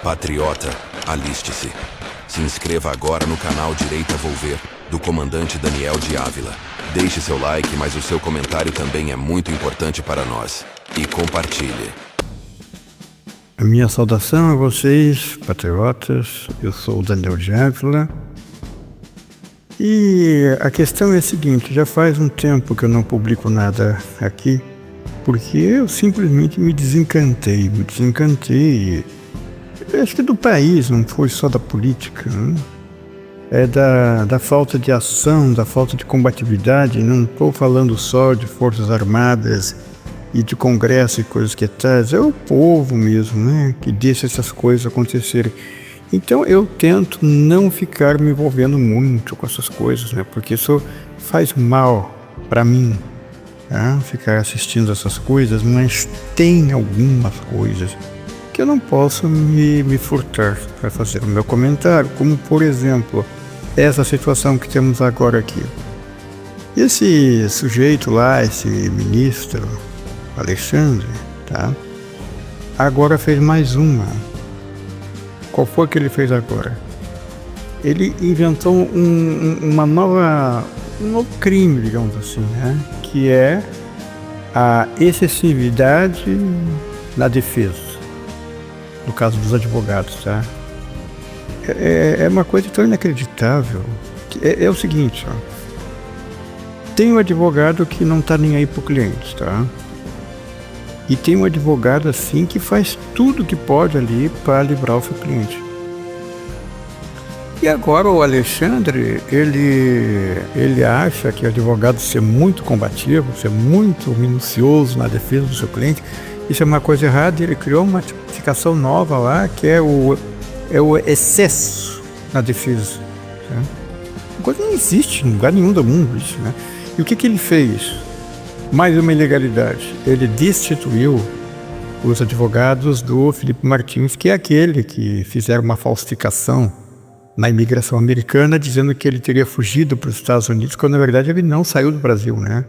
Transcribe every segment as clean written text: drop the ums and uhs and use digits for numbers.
Patriota, aliste-se. Se inscreva agora no canal Direita Volver, do comandante Daniel de Ávila. Deixe seu like, mas o seu comentário também é muito importante para nós. E compartilhe. A minha saudação a vocês, patriotas. Eu sou o Daniel de Ávila. E a questão é a seguinte, já faz um tempo que eu não publico nada aqui, porque eu simplesmente me desencantei. Acho que do país, não foi só da política, né? É da falta de ação, da falta de combatividade. Não estou falando só de Forças Armadas e de Congresso e coisas que tais, é o povo mesmo, né, que deixa essas coisas acontecerem. Então eu tento não ficar me envolvendo muito com essas coisas, né, porque isso faz mal para mim, tá? Ficar assistindo essas coisas, mas tem algumas coisas que eu não posso me furtar para fazer o meu comentário, como por exemplo, essa situação que temos agora aqui. Esse sujeito lá, esse ministro Alexandre, tá? Agora fez mais uma. Qual foi que ele fez agora? Ele inventou um novo crime, digamos assim, né? Que é a excessividade na defesa. No caso dos advogados, tá? É uma coisa tão inacreditável. É o seguinte, ó. Tem um advogado que não tá nem aí pro cliente, tá? E tem um advogado assim que faz tudo que pode ali para livrar o seu cliente. E agora o Alexandre, ele acha que o advogado ser muito combativo, ser muito minucioso na defesa do seu cliente, isso é uma coisa errada. Ele criou uma tipificação nova lá, que é o excesso na defesa. Né? Uma coisa não existe em lugar nenhum do mundo isso, né? E o que ele fez? Mais uma ilegalidade. Ele destituiu os advogados do Felipe Martins, que é aquele que fizeram uma falsificação na imigração americana, dizendo que ele teria fugido para os Estados Unidos, quando na verdade ele não saiu do Brasil, né?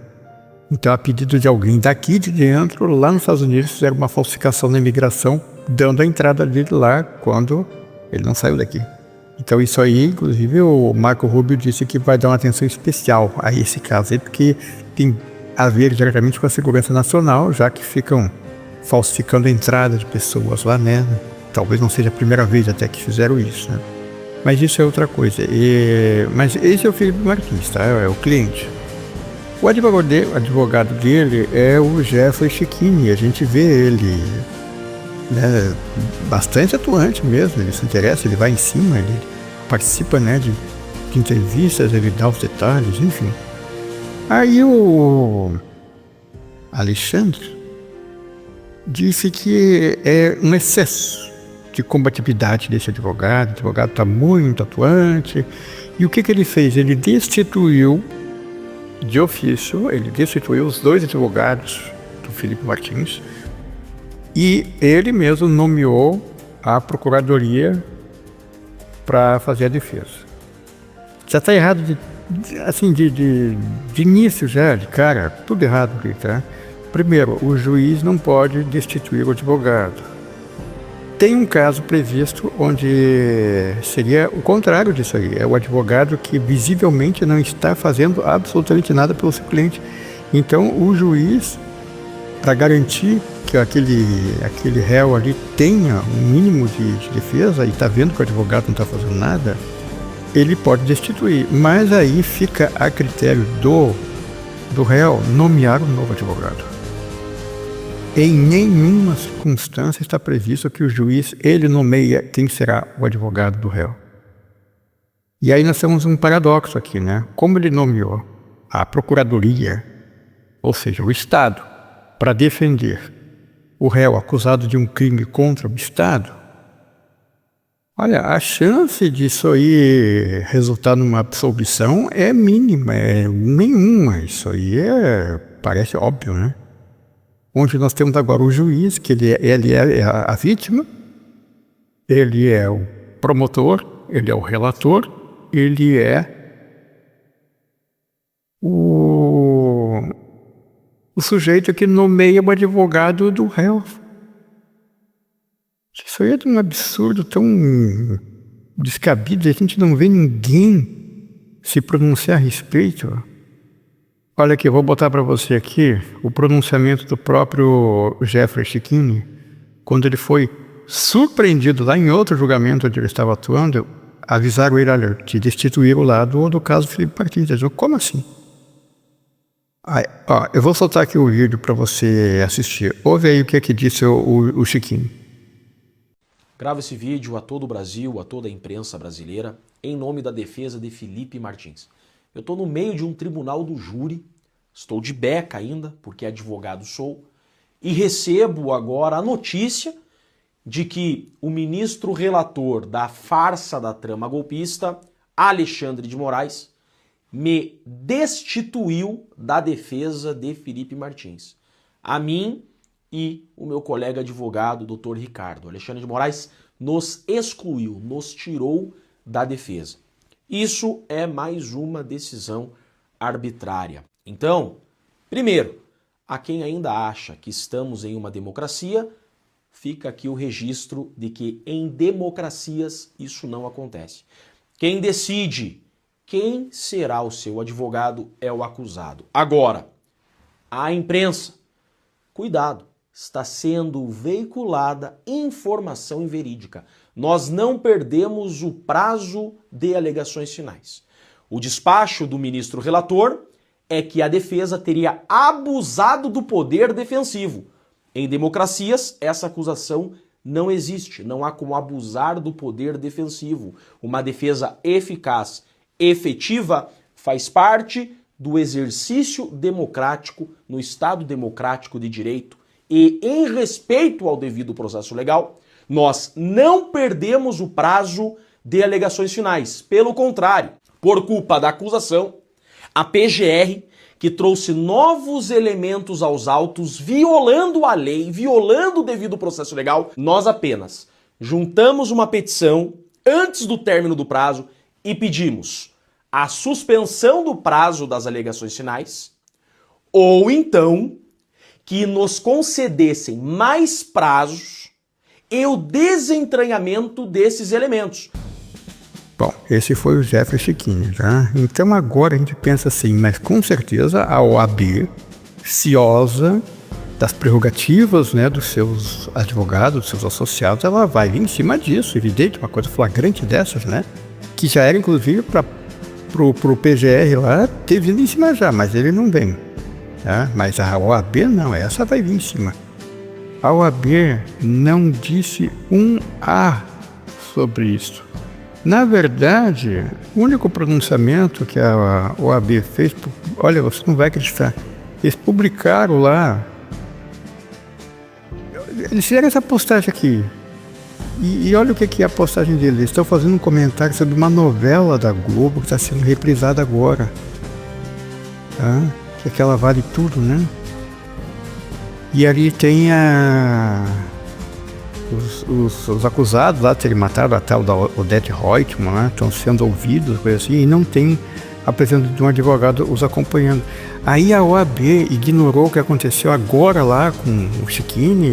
Então, a pedido de alguém daqui de dentro, lá nos Estados Unidos, fizeram uma falsificação na imigração, dando a entrada dele lá quando ele não saiu daqui. Então, isso aí, inclusive, o Marco Rubio disse que vai dar uma atenção especial a esse caso aí, porque tem a ver diretamente com a segurança nacional, já que ficam falsificando a entrada de pessoas lá, né? Talvez não seja a primeira vez até que fizeram isso, né? Mas isso é outra coisa. Mas esse é o Felipe Martins, tá? É o cliente. O advogado dele é o Jeffrey Chechini. A gente vê ele, né, bastante atuante mesmo. Ele se interessa, ele vai em cima, ele participa, né, de entrevistas, ele dá os detalhes, enfim. Aí o Alexandre disse que é um excesso de combatividade desse advogado. O advogado está muito atuante. E o que ele fez? Ele destituiu de ofício, ele destituiu os dois advogados do Felipe Martins e ele mesmo nomeou a procuradoria para fazer a defesa. Já está errado de início já, de cara, tudo errado aqui, tá? Primeiro, o juiz não pode destituir o advogado. Tem um caso previsto onde seria o contrário disso aí. É o advogado que visivelmente não está fazendo absolutamente nada pelo seu cliente. Então, o juiz, para garantir que aquele réu ali tenha um mínimo de defesa e está vendo que o advogado não está fazendo nada, ele pode destituir. Mas aí fica a critério do réu nomear um novo advogado. Em nenhuma circunstância está previsto que o juiz, ele nomeia quem será o advogado do réu. E aí nós temos um paradoxo aqui, né? Como ele nomeou a procuradoria, ou seja, o Estado, para defender o réu acusado de um crime contra o Estado, olha, a chance disso aí resultar numa absolvição é mínima, é nenhuma. Isso aí parece óbvio, né? Onde nós temos agora o juiz, que ele é a vítima, ele é o promotor, ele é o relator, ele é o sujeito que nomeia o advogado do réu. Isso aí é de um absurdo tão descabido, a gente não vê ninguém se pronunciar a respeito. Olha aqui, eu vou botar para você aqui o pronunciamento do próprio Jeffrey Chiquini, quando ele foi surpreendido lá em outro julgamento onde ele estava atuando, avisaram ele, olha, te destituíram lá do caso Felipe Martins. Ele disse, como assim? Eu vou soltar aqui o vídeo para você assistir. Ouve aí o que é que disse o Chiquini. Gravo esse vídeo a todo o Brasil, a toda a imprensa brasileira, em nome da defesa de Felipe Martins. Eu estou no meio de um tribunal do júri, estou de beca ainda, porque advogado sou, e recebo agora a notícia de que o ministro relator da farsa da trama golpista, Alexandre de Moraes, me destituiu da defesa de Felipe Martins. A mim e o meu colega advogado, Dr. Ricardo. Alexandre de Moraes nos excluiu, nos tirou da defesa. Isso é mais uma decisão arbitrária. Então, primeiro, a quem ainda acha que estamos em uma democracia, fica aqui o registro de que em democracias isso não acontece. Quem decide quem será o seu advogado é o acusado. Agora, a imprensa, cuidado, está sendo veiculada informação inverídica. Nós não perdemos o prazo de alegações finais. O despacho do ministro relator é que a defesa teria abusado do poder defensivo. Em democracias, essa acusação não existe. Não há como abusar do poder defensivo. Uma defesa eficaz, efetiva, faz parte do exercício democrático no Estado democrático de direito e em respeito ao devido processo legal, nós não perdemos o prazo de alegações finais. Pelo contrário, por culpa da acusação, a PGR, que trouxe novos elementos aos autos, violando a lei, violando o devido processo legal, nós apenas juntamos uma petição antes do término do prazo e pedimos a suspensão do prazo das alegações finais, ou então que nos concedessem mais prazos e o desentranhamento desses elementos. Bom, esse foi o Jeffrey Chiquini, tá? Então agora a gente pensa assim, mas com certeza a OAB, ciosa das prerrogativas, né, dos seus advogados, dos seus associados, ela vai vir em cima disso, evidente, uma coisa flagrante dessas, né? Que já era inclusive para pro PGR lá ter vindo em cima já, mas ele não vem. Tá? Mas a OAB não, essa vai vir em cima. A OAB não disse um A sobre isso. Na verdade, o único pronunciamento que a OAB fez, olha, você não vai acreditar, eles publicaram lá, eles fizeram essa postagem aqui, e olha o que é a postagem deles, eles estão fazendo um comentário sobre uma novela da Globo que está sendo reprisada agora, tá? Que aquela Vale Tudo, né? E ali tem os acusados lá de terem matado a tal da Odete Reutemann, né? Estão sendo ouvidos, coisa assim, e não tem a presença de um advogado os acompanhando. Aí a OAB ignorou o que aconteceu agora lá com o Chiquini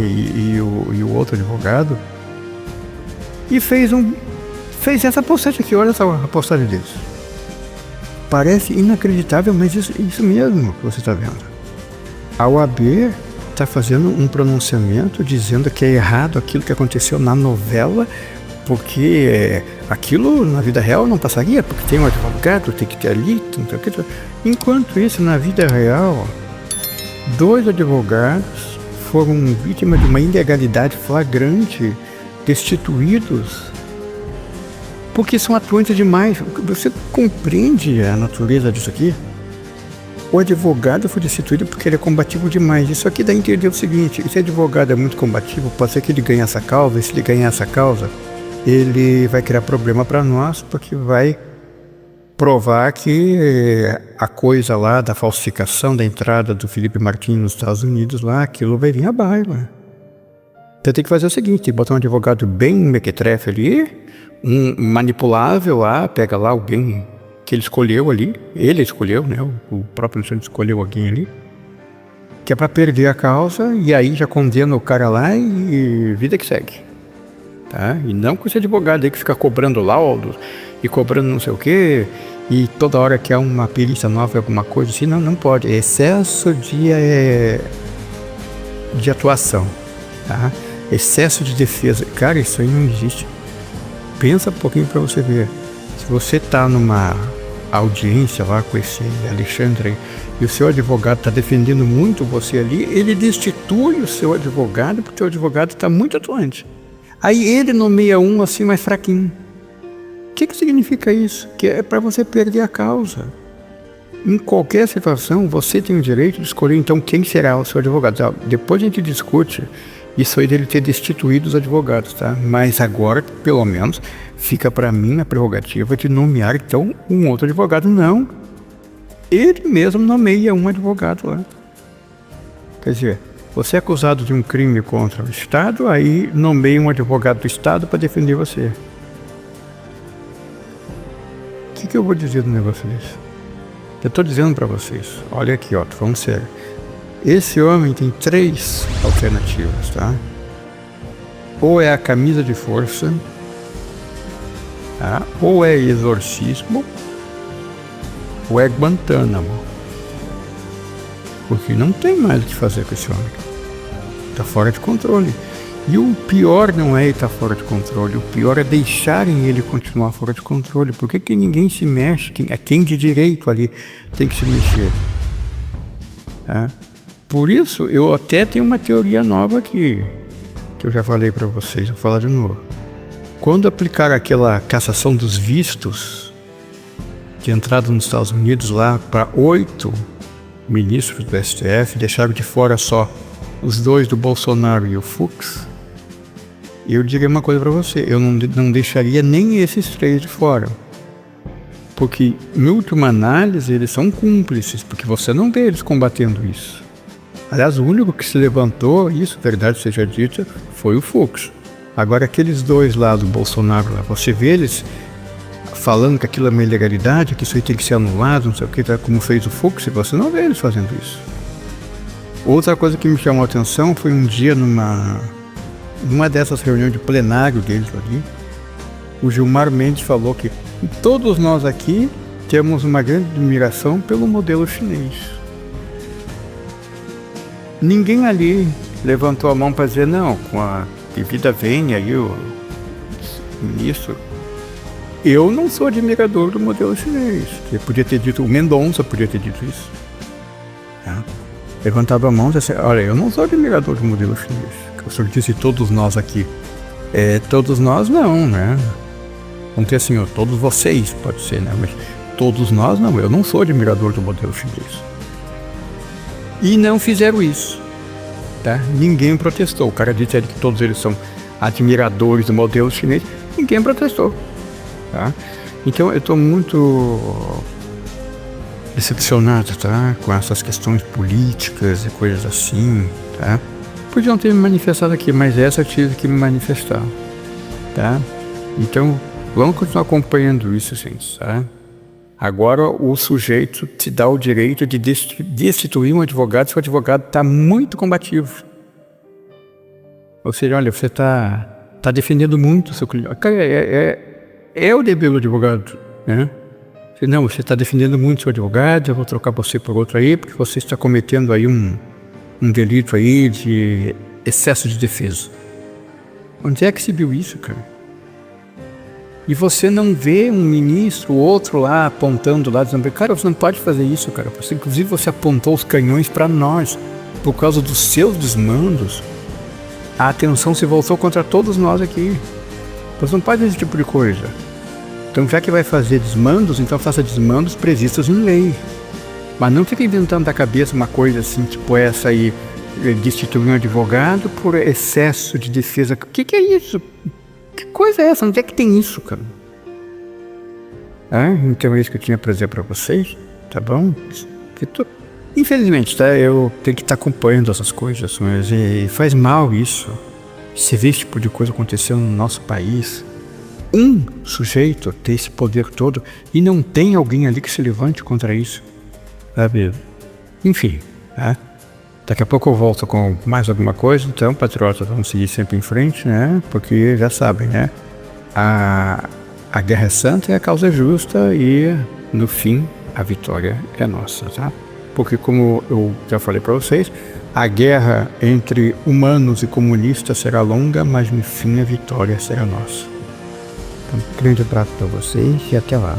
e o outro advogado e fez essa postagem aqui, olha só a postagem deles. Parece inacreditável, mas isso mesmo que você está vendo. A OAB está fazendo um pronunciamento dizendo que é errado aquilo que aconteceu na novela, porque aquilo na vida real não passaria, porque tem um advogado, tem que ter ali, enquanto isso, na vida real, 2 advogados foram vítimas de uma ilegalidade flagrante, destituídos, porque são atuantes demais. Você compreende a natureza disso aqui? O advogado foi destituído porque ele é combativo demais. Isso aqui dá a entender o seguinte: esse advogado é muito combativo, pode ser que ele ganhe essa causa, e se ele ganhar essa causa, ele vai criar problema para nós, porque vai provar que a coisa lá da falsificação da entrada do Felipe Martins nos Estados Unidos, lá, aquilo vai vir à baila. Então tem que fazer o seguinte: botar um advogado bem mequetrefe ali, um manipulável lá, pega lá alguém que ele escolheu ali, ele escolheu, né? O próprio Alexandre escolheu alguém ali, que é para perder a causa, e aí já condena o cara lá e vida que segue. tá? E não com esse advogado aí que fica cobrando laudos e cobrando não sei o quê, e toda hora que há uma perícia nova, alguma coisa assim, não pode. É excesso de atuação, tá? Excesso de defesa. Cara, isso aí não existe. Pensa um pouquinho para você ver. Se você tá numa audiência lá com esse Alexandre aí, e o seu advogado está defendendo muito você ali, ele destitui o seu advogado porque o advogado está muito atuante. Aí ele nomeia um assim mais fraquinho. O que significa isso? Que é para você perder a causa. Em qualquer situação, você tem o direito de escolher então quem será o seu advogado. Depois a gente discute isso aí dele ter destituído os advogados, tá? Mas agora, pelo menos, fica para mim a prerrogativa de nomear então um outro advogado. Não. Ele mesmo nomeia um advogado lá. Quer dizer, você é acusado de um crime contra o Estado, aí nomeia um advogado do Estado para defender você. O que eu vou dizer do negócio desse? Eu estou dizendo para vocês, olha aqui, ó, tô falando sério. Esse homem tem 3 alternativas, tá? Ou é a camisa de força, tá? Ou é exorcismo, ou é Guantánamo. Porque não tem mais o que fazer com esse homem. Está fora de controle. E o pior não é ele estar fora de controle, o pior é deixarem ele continuar fora de controle. Por que ninguém se mexe? Quem de direito ali tem que se mexer? Tá? Por isso, eu até tenho uma teoria nova aqui, que eu já falei para vocês, vou falar de novo. Quando aplicar aquela cassação dos vistos de entrada nos Estados Unidos lá para 8 ministros do STF, deixaram de fora só os 2 do Bolsonaro e o Fux, eu diria uma coisa para você, eu não deixaria nem esses 3 de fora. Porque, em última análise, eles são cúmplices, porque você não vê eles combatendo isso. Aliás, o único que se levantou, isso, verdade seja dita, foi o Fux. Agora, aqueles 2 lá do Bolsonaro, lá, você vê eles falando que aquilo é uma ilegalidade, que isso aí tem que ser anulado, não sei o que, como fez o Fux, e você não vê eles fazendo isso. Outra coisa que me chamou a atenção foi um dia numa dessas reuniões de plenário deles ali, o Gilmar Mendes falou que todos nós aqui temos uma grande admiração pelo modelo chinês. Ninguém ali levantou a mão para dizer, não, com a devida vênia aí, o ministro, eu não sou admirador do modelo chinês. Ele podia ter dito, o Mendonça podia ter dito isso. Tá? Levantava a mão e disse, olha, eu não sou admirador do modelo chinês. O senhor disse todos nós aqui. Todos nós não, né? Vamos ter assim, todos vocês, pode ser, né? Mas todos nós não, eu não sou admirador do modelo chinês. E não fizeram isso, tá? Ninguém protestou. O cara disse que todos eles são admiradores do modelo chinês, ninguém protestou, tá? Então eu estou muito decepcionado, tá? Com essas questões políticas e coisas assim, tá? Podiam ter me manifestado aqui, mas essa eu tive que me manifestar, tá? Então, vamos continuar acompanhando isso, gente, tá? Agora o sujeito te dá o direito de destituir um advogado se o advogado está muito combativo. Ou seja, olha, você está defendendo muito o seu cliente. Cara, é o dever do advogado, né? Não, você está defendendo muito o seu advogado, eu vou trocar você por outro aí, porque você está cometendo aí um delito aí de excesso de defesa. Onde é que se viu isso, cara? E você não vê um ministro, outro lá, apontando lá, dizendo, cara, você não pode fazer isso, cara. Inclusive você apontou os canhões para nós, por causa dos seus desmandos. A atenção se voltou contra todos nós aqui. Você não pode fazer esse tipo de coisa. Então, já que vai fazer desmandos, então faça desmandos previstos em lei. Mas não fica inventando da cabeça uma coisa assim, tipo essa aí, destituir um advogado por excesso de defesa. O que é isso? Que coisa é essa? Onde é que tem isso, cara? Então é isso que eu tinha pra dizer pra vocês, tá bom? Infelizmente, tá? Eu tenho que estar acompanhando essas coisas, mas faz mal isso. Você vê esse tipo de coisa acontecendo no nosso país. Um sujeito ter esse poder todo e não tem alguém ali que se levante contra isso. Sabe? Enfim, tá? Daqui a pouco eu volto com mais alguma coisa, então, patriotas, vamos seguir sempre em frente, né? Porque já sabem, né? A guerra é santa e a causa é justa e, no fim, a vitória é nossa, tá? Porque, como eu já falei para vocês, a guerra entre humanos e comunistas será longa, mas, no fim, a vitória será nossa. Então, grande abraço para vocês e até lá.